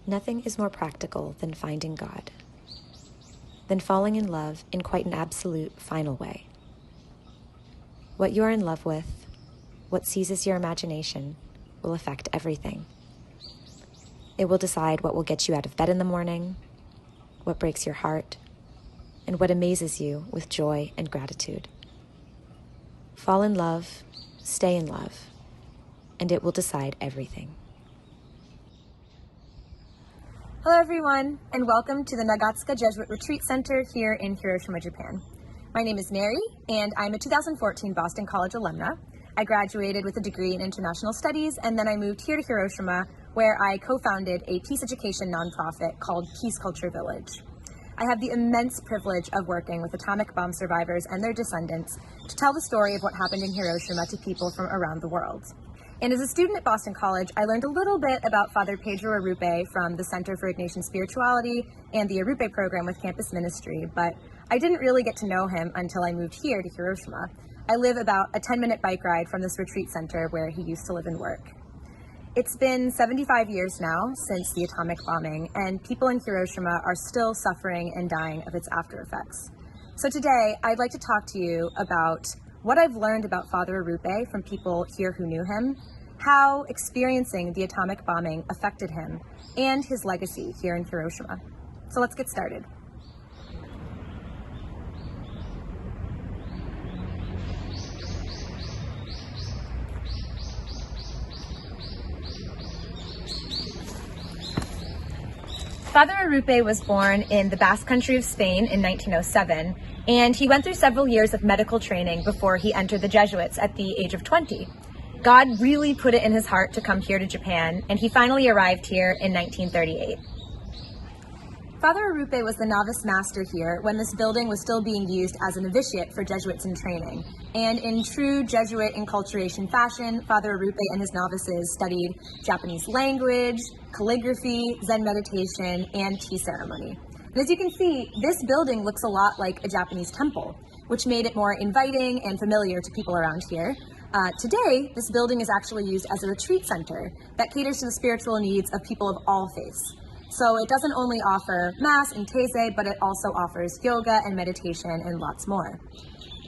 Nothing is more practical than finding God, than falling in love in quite an absolute final way. What you are in love with, what seizes your imagination, will affect everything. It will decide what will get you out of bed in the morning, what breaks your heart, and what amazes you with joy and gratitude. Fall in love, stay in love, and it will decide everything. Hello everyone, and welcome to the Nagatsuka Jesuit Retreat Center here in Hiroshima, Japan. My name is Mary, and I'm a 2014 Boston College alumna. I graduated with a degree in international studies, and then I moved here to Hiroshima, where I co-founded a peace education nonprofit called Peace Culture Village. I have the immense privilege of working with atomic bomb survivors and their descendants to tell the story of what happened in Hiroshima to people from around the world. And as a student at Boston College, I learned a little bit about Father Pedro Arrupe from the Center for Ignatian Spirituality and the Arrupe program with campus ministry, but I didn't really get to know him until I moved here to Hiroshima. I live about a 10-minute bike ride from this retreat center where he used to live and work. It's been 75 years now since the atomic bombing, and people in Hiroshima are still suffering and dying of its after effects. So today, I'd like to talk to you about what I've learned about Father Arrupe from people here who knew him, how experiencing the atomic bombing affected him, and his legacy here in Hiroshima. So let's get started. Father Arrupe was born in the Basque Country of Spain in 1907, and he went through several years of medical training before he entered the Jesuits at the age of 20. God really put it in his heart to come here to Japan, and he finally arrived here in 1938. Father Arrupe was the novice master here when this building was still being used as a novitiate for Jesuits in training. And in true Jesuit enculturation fashion, Father Arrupe and his novices studied Japanese language, calligraphy, Zen meditation, and tea ceremony. And as you can see, this building looks a lot like a Japanese temple, which made it more inviting and familiar to people around here. Today, this building is actually used as a retreat center that caters to the spiritual needs of people of all faiths. So it doesn't only offer Mass and Taizé, but it also offers yoga and meditation and lots more.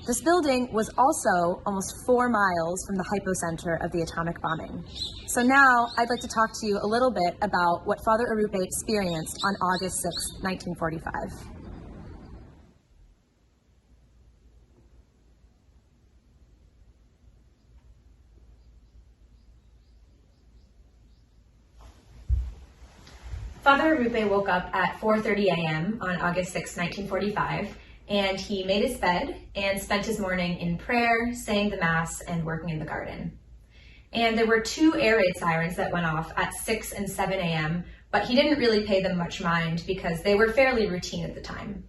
This building was also almost 4 miles from the hypocenter of the atomic bombing. So now I'd like to talk to you a little bit about what Father Arrupe experienced on August 6, 1945. Father Arrupe woke up at 4:30 a.m. on August 6, 1945, and he made his bed and spent his morning in prayer, saying the Mass, and working in the garden. And there were 2 air raid sirens that went off at 6 and 7 a.m., but he didn't really pay them much mind because they were fairly routine at the time.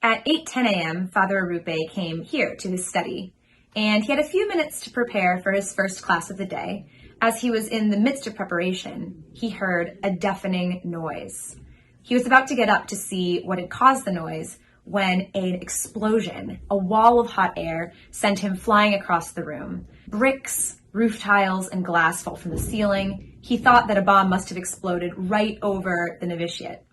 At 8:10 a.m., Father Arrupe came here to his study, and he had a few minutes to prepare for his first class of the day. As he was in the midst of preparation, he heard a deafening noise. He was about to get up to see what had caused the noise when an explosion, a wall of hot air, sent him flying across the room. Bricks, roof tiles, and glass fell from the ceiling. He thought that a bomb must have exploded right over the novitiate.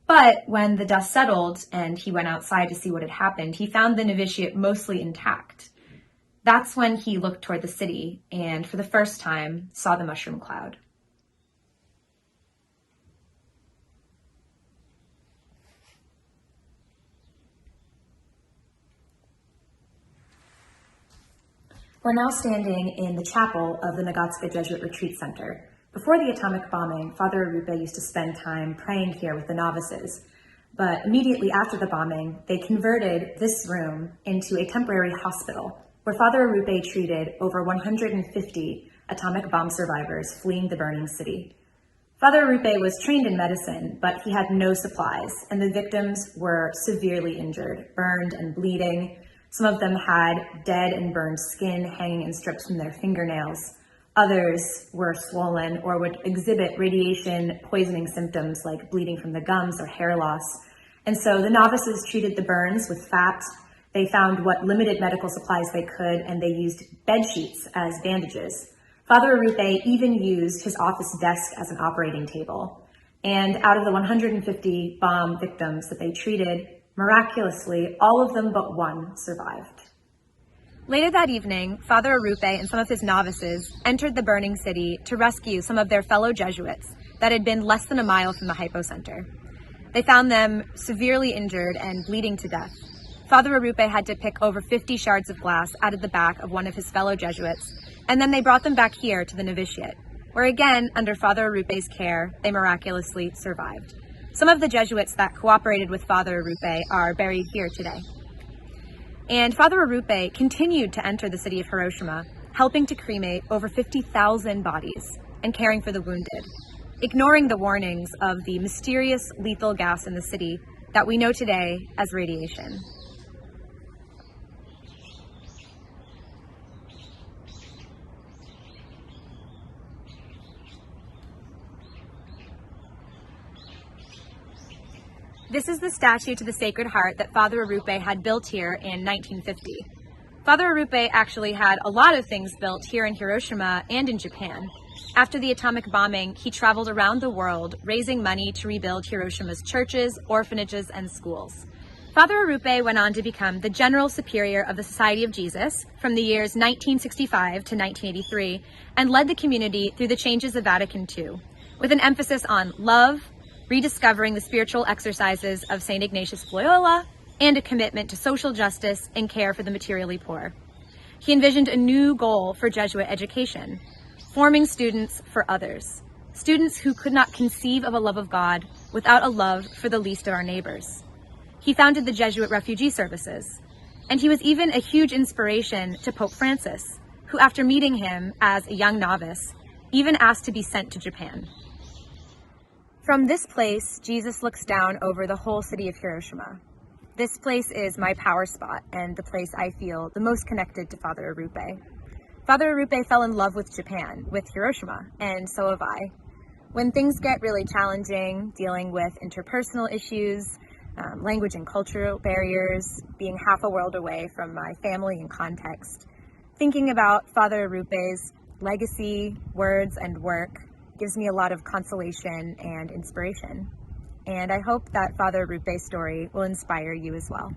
But when the dust settled and he went outside to see what had happened, he found the novitiate mostly intact. That's when he looked toward the city and, for the first time, saw the mushroom cloud. We're now standing in the chapel of the Nagatsuka Jesuit Retreat Center. Before the atomic bombing, Father Arrupe used to spend time praying here with the novices. But immediately after the bombing, they converted this room into a temporary hospital, where Father Arrupe treated over 150 atomic bomb survivors fleeing the burning city. Father Arrupe was trained in medicine, but he had no supplies, and the victims were severely injured, burned and bleeding. Some of them had dead and burned skin hanging in strips from their fingernails. Others were swollen or would exhibit radiation poisoning symptoms like bleeding from the gums or hair loss. And so the novices treated the burns with fat. They found what limited medical supplies they could, and they used bed sheets as bandages. Father Arrupe even used his office desk as an operating table. And out of the 150 bomb victims that they treated, miraculously, all of them but one survived. Later that evening, Father Arrupe and some of his novices entered the burning city to rescue some of their fellow Jesuits that had been less than a mile from the hypocenter. They found them severely injured and bleeding to death. Father Arrupe had to pick over 50 shards of glass out of the back of one of his fellow Jesuits, and then they brought them back here to the novitiate, where again, under Father Arrupe's care, they miraculously survived. Some of the Jesuits that cooperated with Father Arrupe are buried here today. And Father Arrupe continued to enter the city of Hiroshima, helping to cremate over 50,000 bodies and caring for the wounded, ignoring the warnings of the mysterious lethal gas in the city that we know today as radiation. This is the statue to the Sacred Heart that Father Arrupe had built here in 1950. Father Arrupe actually had a lot of things built here in Hiroshima and in Japan. After the atomic bombing, he traveled around the world raising money to rebuild Hiroshima's churches, orphanages, and schools. Father Arrupe went on to become the General Superior of the Society of Jesus from the years 1965 to 1983 and led the community through the changes of Vatican II, with an emphasis on love, rediscovering the spiritual exercises of St. Ignatius of Loyola, and a commitment to social justice and care for the materially poor. He envisioned a new goal for Jesuit education, forming students for others, students who could not conceive of a love of God without a love for the least of our neighbors. He founded the Jesuit refugee services, and he was even a huge inspiration to Pope Francis, who after meeting him as a young novice, even asked to be sent to Japan. From this place, Jesus looks down over the whole city of Hiroshima. This place is my power spot and the place I feel the most connected to Father Arrupe. Father Arrupe fell in love with Japan, with Hiroshima, and so have I. When things get really challenging, dealing with interpersonal issues, language and cultural barriers, being half a world away from my family and context, thinking about Father Arrupe's legacy, words, and work gives me a lot of consolation and inspiration. And I hope that Father Arrupe's story will inspire you as well.